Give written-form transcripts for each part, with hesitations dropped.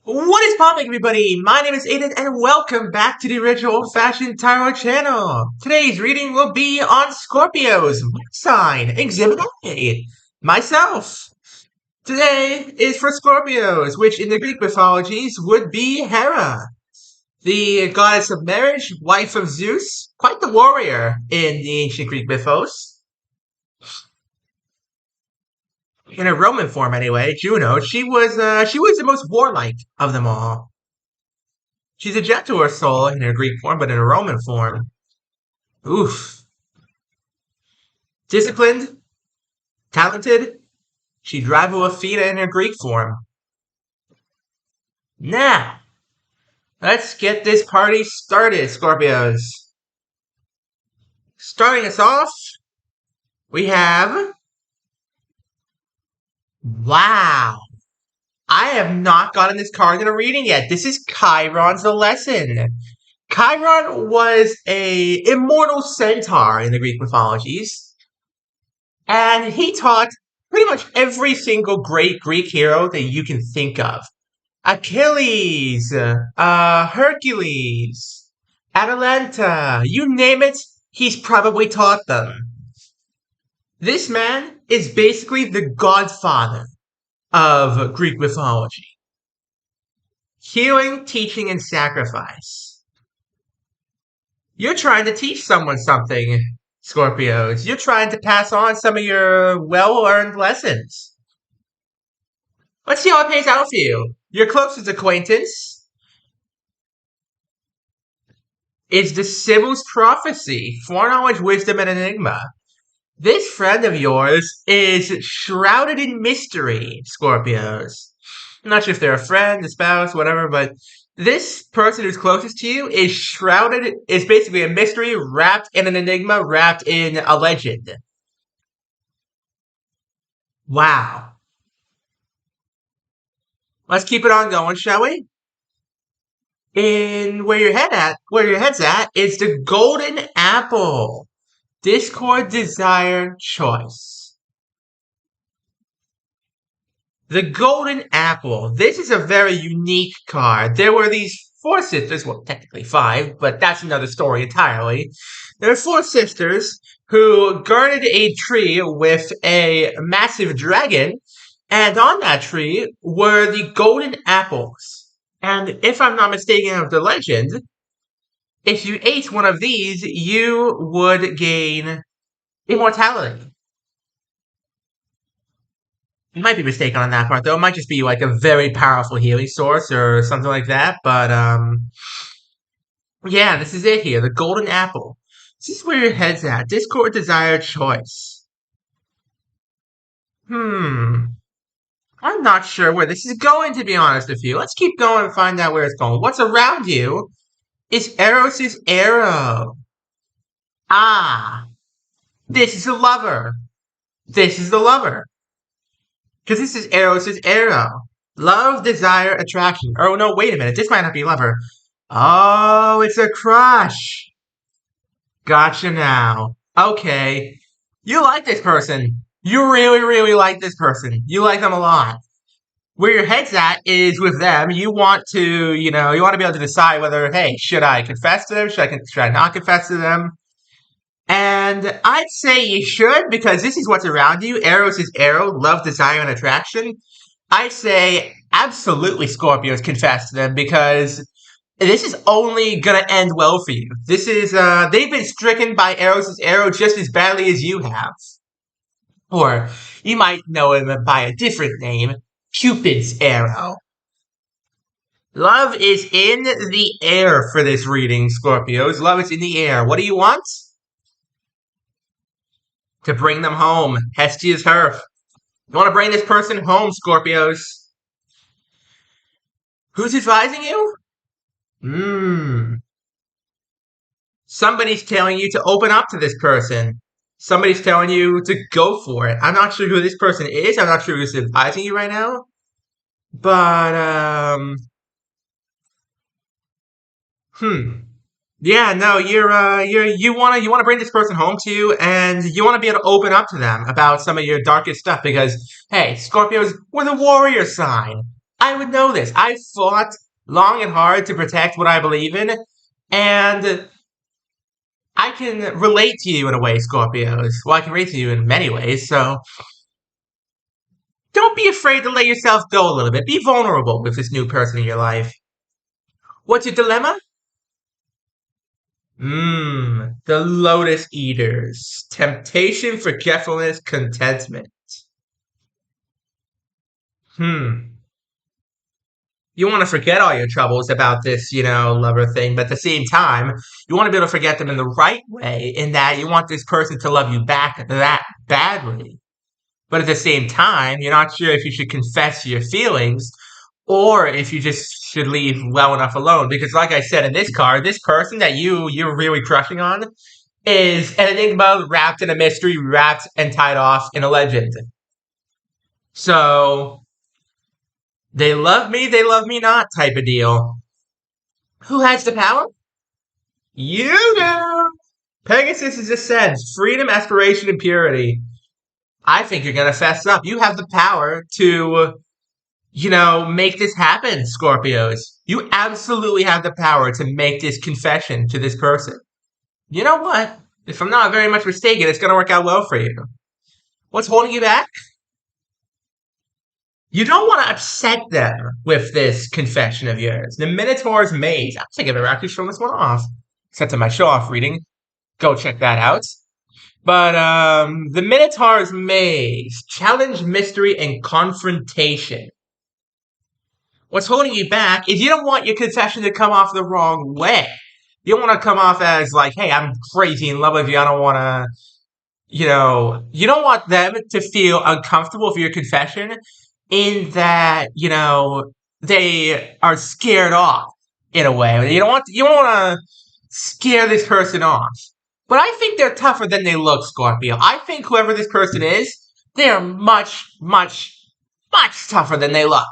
What is popping, everybody? My name is Aiden, and welcome back to the original old-fashioned tarot channel. Today's reading will be on Scorpios, my sign, Exhibit A, myself. Today is for Scorpios, which in the Greek mythologies would be Hera, the goddess of marriage, wife of Zeus, quite the warrior in the ancient Greek mythos. In her Roman form, anyway, Juno, she was the most warlike of them all. She's a gentler soul in her Greek form, but in her Roman form, oof. Disciplined, talented, she'd rival Athena in her Greek form. Now, let's get this party started, Scorpios. Starting us off, we have... Wow! I have not gotten this card in a reading yet. This is Chiron's The Lesson. Chiron was a immortal centaur in the Greek mythologies, and he taught pretty much every single great Greek hero that you can think of. Achilles, Hercules, Atalanta, you name it, he's probably taught them. This man is basically the godfather of Greek mythology. Healing, teaching, and sacrifice. You're trying to teach someone something, Scorpios. You're trying to pass on some of your well-earned lessons. Let's see how it pays out for you. Your closest acquaintance is the Sibyl's Prophecy, Foreknowledge, Wisdom, and Enigma. This friend of yours is shrouded in mystery, Scorpios. I'm not sure if they're a friend, a spouse, whatever, but this person who's closest to you is shrouded, is basically a mystery wrapped in an enigma, wrapped in a legend. Wow. Let's keep it on going, shall we? In where your head's at is the golden apple. Discord, desire, choice. The golden apple. This is a very unique card. There were these four sisters, well, technically five, but that's another story entirely. There are four sisters who guarded a tree with a massive dragon, and on that tree were the golden apples. And if I'm not mistaken of the legend, if you ate one of these, you would gain immortality. You might be mistaken on that part, though. It might just be like a very powerful healing source or something like that. But, yeah, this is it here. The golden apple. This is where your head's at. Discord, desire, choice. I'm not sure where this is going, to be honest with you. Let's keep going and find out where it's going. What's around you is Eros' arrow. Ah, this is a lover. This is the lover. Because this is Eros' arrow. Love, desire, attraction. Oh, no, wait a minute. This might not be lover. Oh, it's a crush. Gotcha now. Okay. You like this person. You really, really like this person. You like them a lot. Where your head's at is with them. You want to, you want to be able to decide whether, hey, should I confess to them? Should I not confess to them? And I'd say you should, because this is what's around you. Eros is arrow, love, desire, and attraction. I'd say absolutely Scorpios confess to them, because this is only gonna end well for you. This is, they've been stricken by Eros' arrow just as badly as you have. Or you might know him by a different name. Cupid's arrow. Love is in the air for this reading, Scorpios. Love is in the air. What do you want? To bring them home. Hestia's Hearth. You want to bring this person home, Scorpios. Who's advising you? Somebody's telling you to open up to this person. Somebody's telling you to go for it. I'm not sure who this person is. I'm not sure who's advising you right now. But, yeah, no, you wanna bring this person home to you, and you wanna be able to open up to them about some of your darkest stuff, because, hey, Scorpios, we're the warrior sign. I would know this. I fought long and hard to protect what I believe in, and I can relate to you in a way, Scorpios. Well, I can relate to you in many ways, so don't be afraid to let yourself go a little bit. Be vulnerable with this new person in your life. What's your dilemma? The Lotus Eaters. Temptation, forgetfulness, contentment. Hmm. You want to forget all your troubles about this, lover thing, but at the same time, you want to be able to forget them in the right way, in that you want this person to love you back that badly. But at the same time, you're not sure if you should confess your feelings or if you just should leave well enough alone. Because like I said in this card, this person that you're really crushing on is an enigma wrapped in a mystery, wrapped and tied off in a legend. So they love me not type of deal. Who has the power? You do! Pegasus is ascends, freedom, aspiration, and purity. I think you're gonna fess up. You have the power to, make this happen, Scorpios. You absolutely have the power to make this confession to this person. You know what? If I'm not very much mistaken, it's gonna work out well for you. What's holding you back? You don't want to upset them with this confession of yours. The Minotaur's Maze. I think I've ever actually shown this one off. Except in my show-off reading. Go check that out. But the Minotaur's Maze. Challenge, mystery, and confrontation. What's holding you back is you don't want your confession to come off the wrong way. You don't want to come off as like, hey, I'm crazy in love with you. I don't want to, you don't want them to feel uncomfortable with your confession in that, they are scared off in a way. You don't want to scare this person off. But I think they're tougher than they look, Scorpio. I think whoever this person is, they are much, much, much tougher than they look.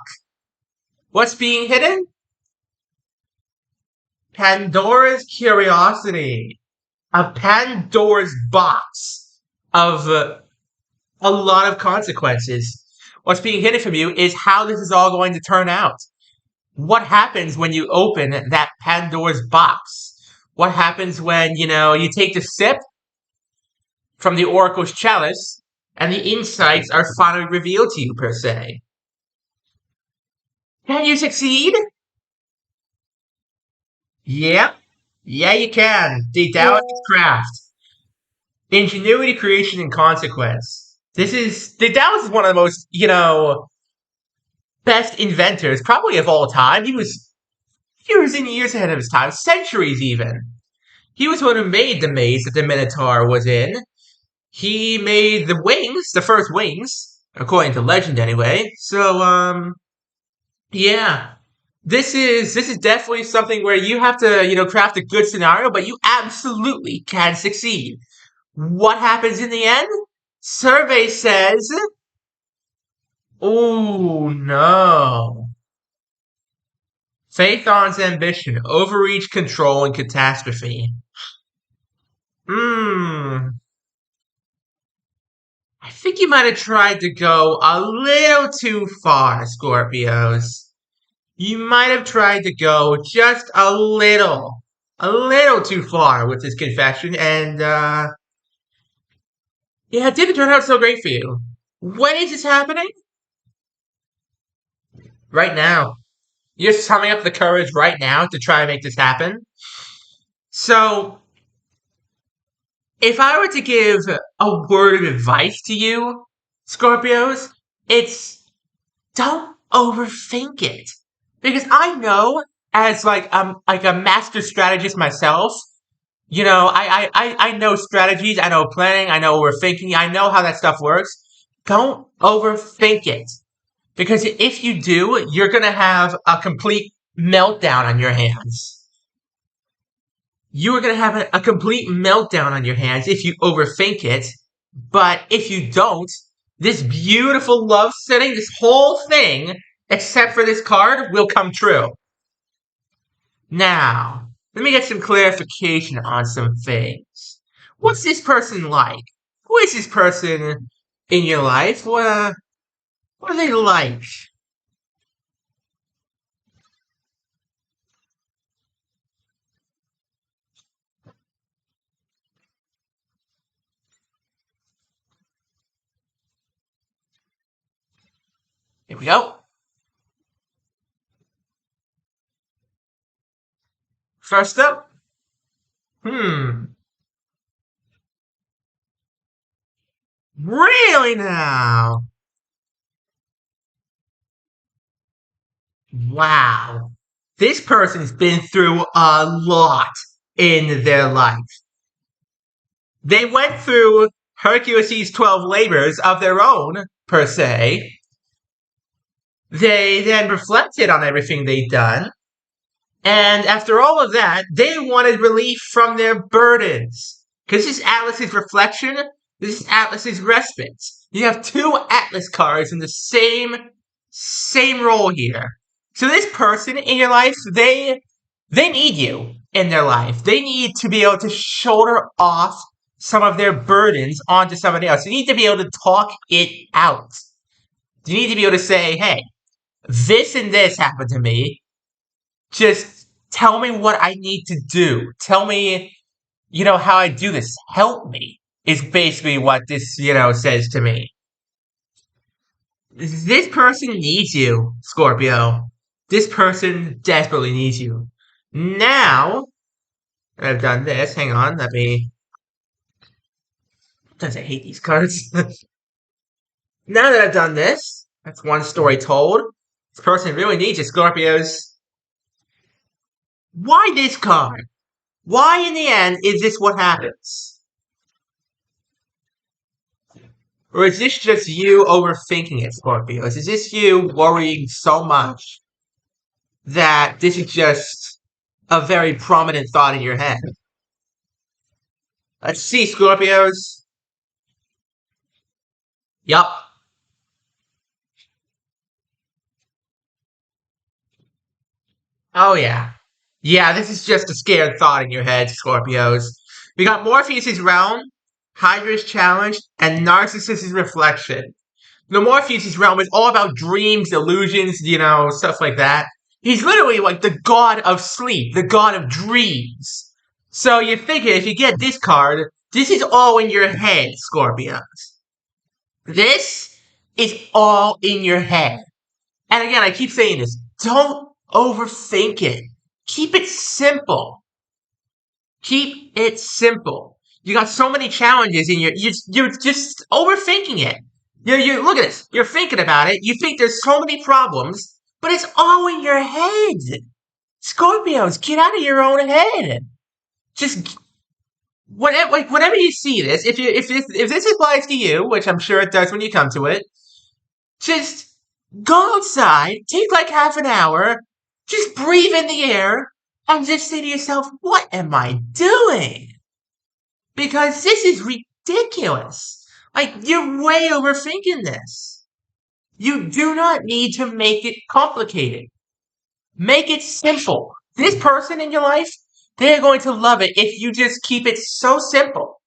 What's being hidden? Pandora's curiosity. A Pandora's box of a lot of consequences. What's being hidden from you is how this is all going to turn out. What happens when you open that Pandora's box? What happens when, you take the sip from the Oracle's chalice and the insights are finally revealed to you, per se? Can you succeed? Yep. Yeah, you can. The Taoist craft. Ingenuity, creation, and consequence. The Taoist is one of the most, best inventors, probably of all time. He was years and years ahead of his time, centuries even. He was the one who made the maze that the Minotaur was in. He made the wings, the first wings, according to legend anyway. So, yeah. This is definitely something where you have to, craft a good scenario, but you absolutely can succeed. What happens in the end? Survey says, oh no. Phaethon's ambition, overreach, control, and catastrophe. I think you might have tried to go a little too far, Scorpios. You might have tried to go just a little too far with this confession, and, yeah, it didn't turn out so great for you. When is this happening? Right now. You're summing up the courage right now to try and make this happen. So, if I were to give a word of advice to you, Scorpios, it's don't overthink it. Because I know, as like a master strategist myself, I know strategies, I know planning, I know overthinking, I know how that stuff works. Don't overthink it. Because if you do, you're gonna have a complete meltdown on your hands. You are going to have a complete meltdown on your hands if you overthink it. But if you don't, this beautiful love setting, this whole thing, except for this card, will come true. Now, let me get some clarification on some things. What's this person like? Who is this person in your life? What are they like? Here we go. First up. Really now? Wow. This person's been through a lot in their life. They went through Hercules' 12 labors of their own, per se. They then reflected on everything they'd done. And after all of that, they wanted relief from their burdens. Because this is Atlas's reflection, this is Atlas's respite. You have two Atlas cards in the same role here. So this person in your life, they need you in their life. They need to be able to shoulder off some of their burdens onto somebody else. You need to be able to talk it out. You need to be able to say, hey, this and this happened to me. Just tell me what I need to do. Tell me, how I do this. Help me is basically what this, says to me. This person needs you, Scorpio. This person desperately needs you. Now, I've done this. Hang on, let me. Sometimes I hate these cards. Now that I've done this, that's one story told. This person really needs you, Scorpios. Why this card? Why, in the end, is this what happens? Or is this just you overthinking it, Scorpios? Is this you worrying so much that this is just a very prominent thought in your head? Let's see, Scorpios. Yup. Oh, yeah. Yeah, this is just a scared thought in your head, Scorpios. We got Morpheus' realm, Hydra's challenge, and Narcissus' reflection. The Morpheus' realm is all about dreams, illusions, stuff like that. He's literally like the god of sleep, the god of dreams. So you figure if you get this card, this is all in your head, Scorpios. This is all in your head. And again, I keep saying this. Don't overthink it. Keep it simple. Keep it simple. You got so many challenges in you're just overthinking it. You look at this. You're thinking about it. You think there's so many problems, but it's all in your head. Scorpios, get out of your own head. Just whenever you see this, if this applies to you, which I'm sure it does when you come to it, just go outside, take like half an hour, just breathe in the air, and just say to yourself, what am I doing? Because this is ridiculous. Like, you're way overthinking this. You do not need to make it complicated. Make it simple. This person in your life, they're going to love it if you just keep it so simple.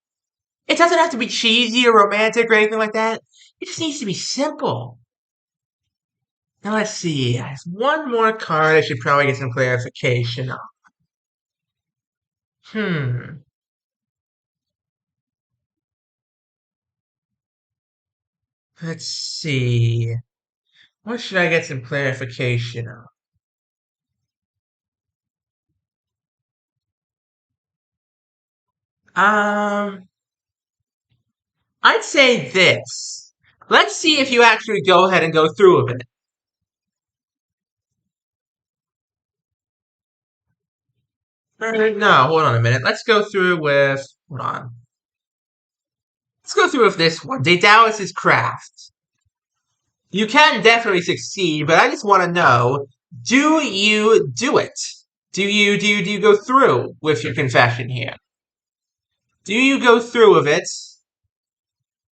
It doesn't have to be cheesy or romantic or anything like that. It just needs to be simple. Now let's see. There's one more card I should probably get some clarification on. Let's see. What should I get some clarification on? I'd say this. Let's see if you actually go ahead and go through with it. No, hold on a minute. Let's go through with. Hold on. Let's go through with this one. Daedalus' craft. You can definitely succeed, but I just want to know: do you do it? Do you go through with your confession here? Do you go through with it?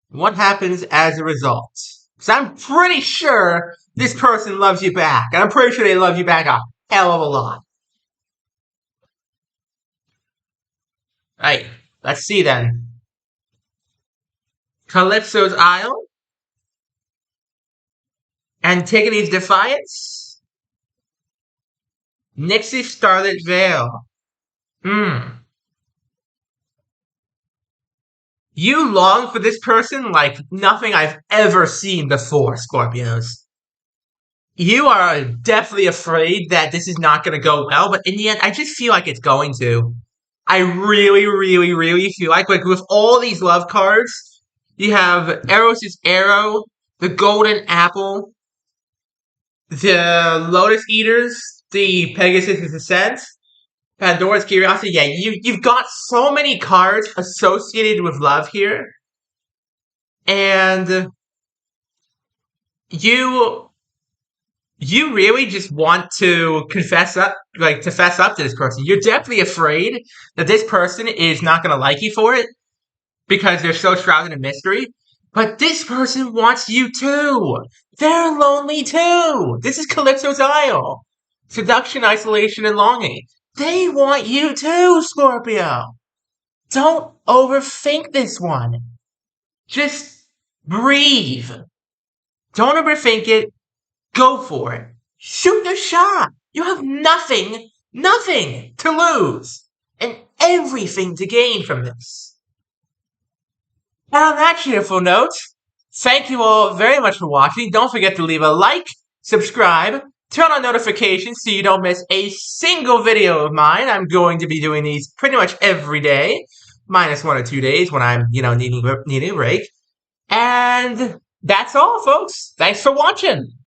What happens as a result? Because I'm pretty sure this person loves you back, and I'm pretty sure they love you back a hell of a lot. Right, let's see then. Calypso's Isle, Antigone's Defiance, Nixie's Starlit Veil. You long for this person like nothing I've ever seen before, Scorpios. You are definitely afraid that this is not going to go well, but in the end, I just feel like it's going to. I really, really, really feel like with all these love cards, you have Eros' Arrow, the Golden Apple, the Lotus Eaters, the Pegasus' Ascent, Pandora's Curiosity. Yeah, you've got so many cards associated with love here, and you you really just want to to fess up to this person. You're definitely afraid that this person is not going to like you for it because they're so shrouded in mystery. But this person wants you too. They're lonely too. This is Calypso's Isle. Seduction, isolation, and longing. They want you too, Scorpio. Don't overthink this one. Just breathe. Don't overthink it. Go for it. Shoot your shot. You have nothing to lose, and everything to gain from this. And on that cheerful note, thank you all very much for watching. Don't forget to leave a like, subscribe, turn on notifications so you don't miss a single video of mine. I'm going to be doing these pretty much every day, minus 1 or 2 days when I'm, needing a break. And that's all, folks. Thanks for watching.